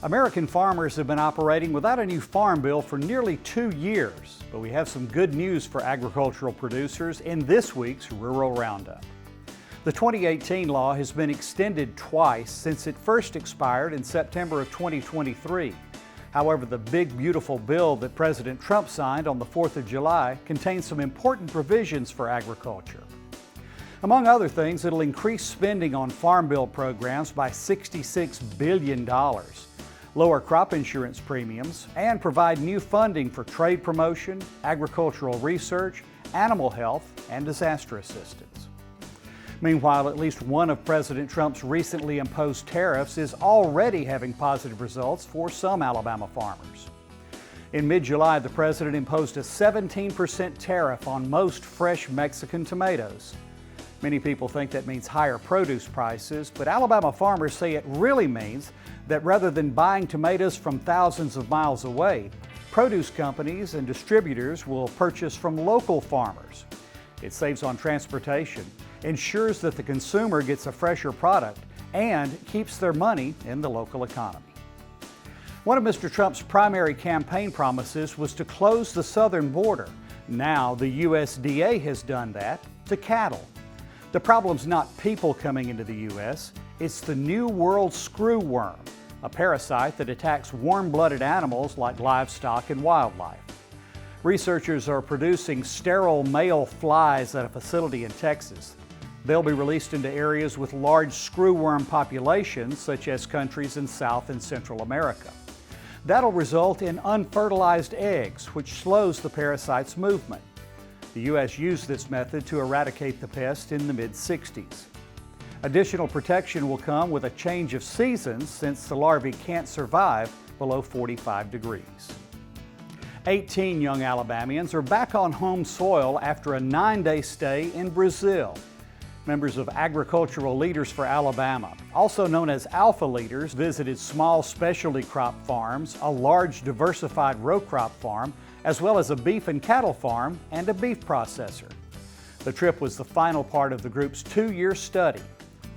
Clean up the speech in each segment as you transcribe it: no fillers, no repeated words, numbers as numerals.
American farmers have been operating without a new farm bill for nearly 2 years, but we have some good news for agricultural producers in this week's Rural Roundup. The 2018 law has been extended twice since it first expired in September of 2023. However, the big, beautiful bill that President Trump signed on the 4th of July contains some important provisions for agriculture. Among other things, it'll increase spending on farm bill programs by $66 billion, lower crop insurance premiums, and provide new funding for trade promotion, agricultural research, animal health, and disaster assistance. Meanwhile, at least one of President Trump's recently imposed tariffs is already having positive results for some Alabama farmers. In mid-July, the president imposed a 17% tariff on most fresh Mexican tomatoes. Many people think that means higher produce prices, but Alabama farmers say it really means that rather than buying tomatoes from thousands of miles away, produce companies and distributors will purchase from local farmers. It saves on transportation, ensures that the consumer gets a fresher product, and keeps their money in the local economy. One of Mr. Trump's primary campaign promises was to close the southern border. Now the USDA has done that to cattle. The problem's not people coming into the U.S., it's the New World screwworm, a parasite that attacks warm-blooded animals like livestock and wildlife. Researchers are producing sterile male flies at a facility in Texas. They'll be released into areas with large screwworm populations, such as countries in South and Central America. That'll result in unfertilized eggs, which slows the parasite's movement. The U.S. used this method to eradicate the pest in the mid-60s. Additional protection will come with a change of seasons since the larvae can't survive below 45 degrees. 18 young Alabamians are back on home soil after a 9-day stay in Brazil. Members of Agricultural Leaders for Alabama, also known as Alpha Leaders, visited small specialty crop farms, a large diversified row crop farm, as well as a beef and cattle farm and a beef processor. The trip was the final part of the group's 2-year study.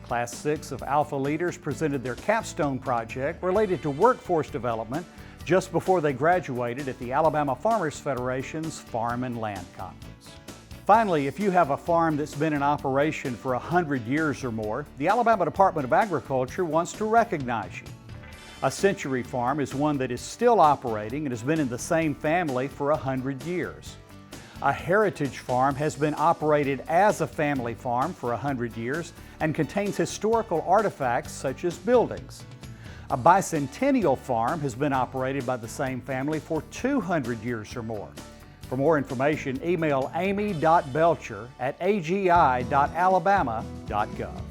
Class 6 of Alpha Leaders presented their capstone project related to workforce development just before they graduated at the Alabama Farmers Federation's Farm and Land Conference. Finally, if you have a farm that's been in operation for 100 years or more, the Alabama Department of Agriculture wants to recognize you. A century farm is one that is still operating and has been in the same family for 100 years. A heritage farm has been operated as a family farm for 100 years and contains historical artifacts such as buildings. A bicentennial farm has been operated by the same family for 200 years or more. For more information, email amy.belcher@agi.alabama.gov.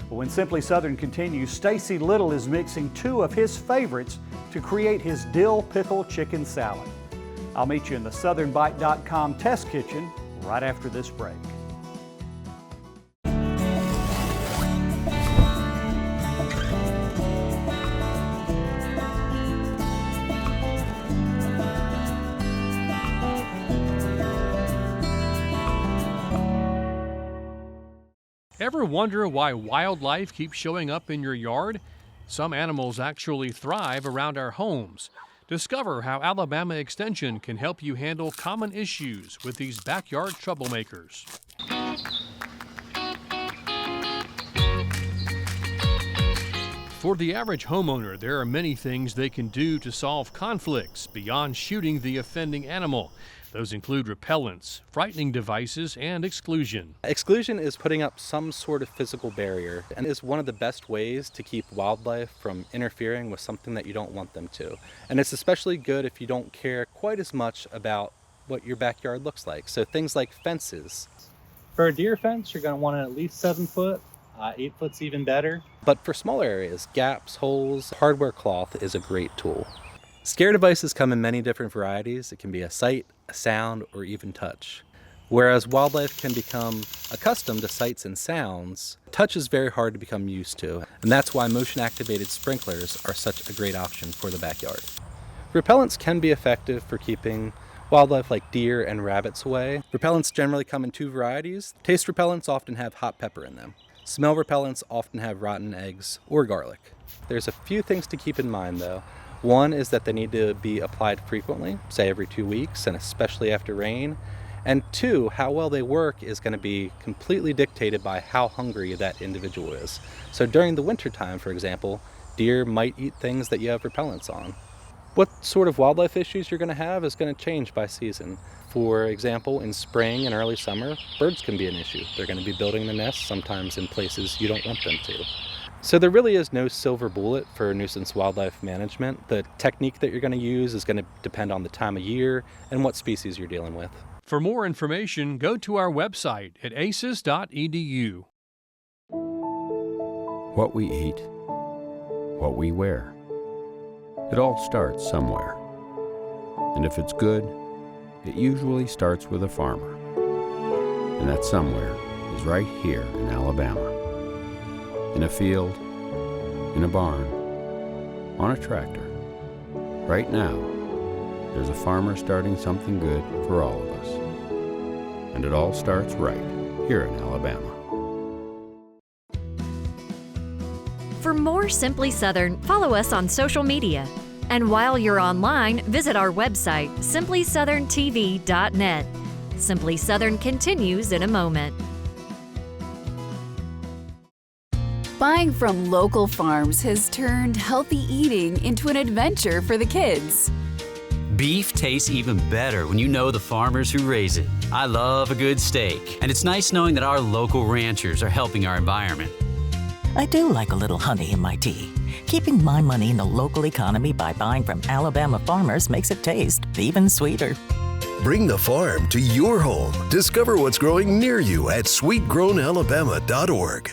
When Simply Southern continues, Stacy Little is mixing 2 of his favorites to create his dill pickle chicken salad. I'll meet you in the southernbite.com test kitchen right after this break. Ever wonder why wildlife keeps showing up in your yard? Some animals actually thrive around our homes. Discover how Alabama Extension can help you handle common issues with these backyard troublemakers. For the average homeowner, there are many things they can do to solve conflicts beyond shooting the offending animal. Those include repellents, frightening devices, and exclusion. Exclusion is putting up some sort of physical barrier and is one of the best ways to keep wildlife from interfering with something that you don't want them to. And it's especially good if you don't care quite as much about what your backyard looks like. So things like fences. For a deer fence, you're going to want it at least 7 foot. 8 foot's even better. But for smaller areas, gaps, holes, hardware cloth is a great tool. Scare devices come in many different varieties. It can be a sight, a sound, or even touch. Whereas wildlife can become accustomed to sights and sounds, touch is very hard to become used to, and that's why motion-activated sprinklers are such a great option for the backyard. Repellents can be effective for keeping wildlife like deer and rabbits away. Repellents generally come in 2 varieties. Taste repellents often have hot pepper in them. Smell repellents often have rotten eggs or garlic. There's a few things to keep in mind though. One is that they need to be applied frequently, say every 2 weeks, and especially after rain. And two, how well they work is going to be completely dictated by how hungry that individual is. So during the winter time, for example, deer might eat things that you have repellents on. What sort of wildlife issues you're going to have is going to change by season. For example, in spring and early summer, birds can be an issue. They're going to be building their nests sometimes in places you don't want them to. So there really is no silver bullet for nuisance wildlife management. The technique that you're going to use is going to depend on the time of year and what species you're dealing with. For more information, go to our website at aces.edu. What we eat, what we wear. It all starts somewhere. And if it's good, it usually starts with a farmer. And that somewhere is right here in Alabama. In a field, in a barn, on a tractor. Right now, there's a farmer starting something good for all of us. And it all starts right here in Alabama. For more Simply Southern, follow us on social media. And while you're online, visit our website, simplysouthern.tv.net. Simply Southern continues in a moment. Buying from local farms has turned healthy eating into an adventure for the kids. Beef tastes even better when you know the farmers who raise it. I love a good steak, and it's nice knowing that our local ranchers are helping our environment. I do like a little honey in my tea. Keeping my money in the local economy by buying from Alabama farmers makes it taste even sweeter. Bring the farm to your home. Discover what's growing near you at sweetgrownalabama.org.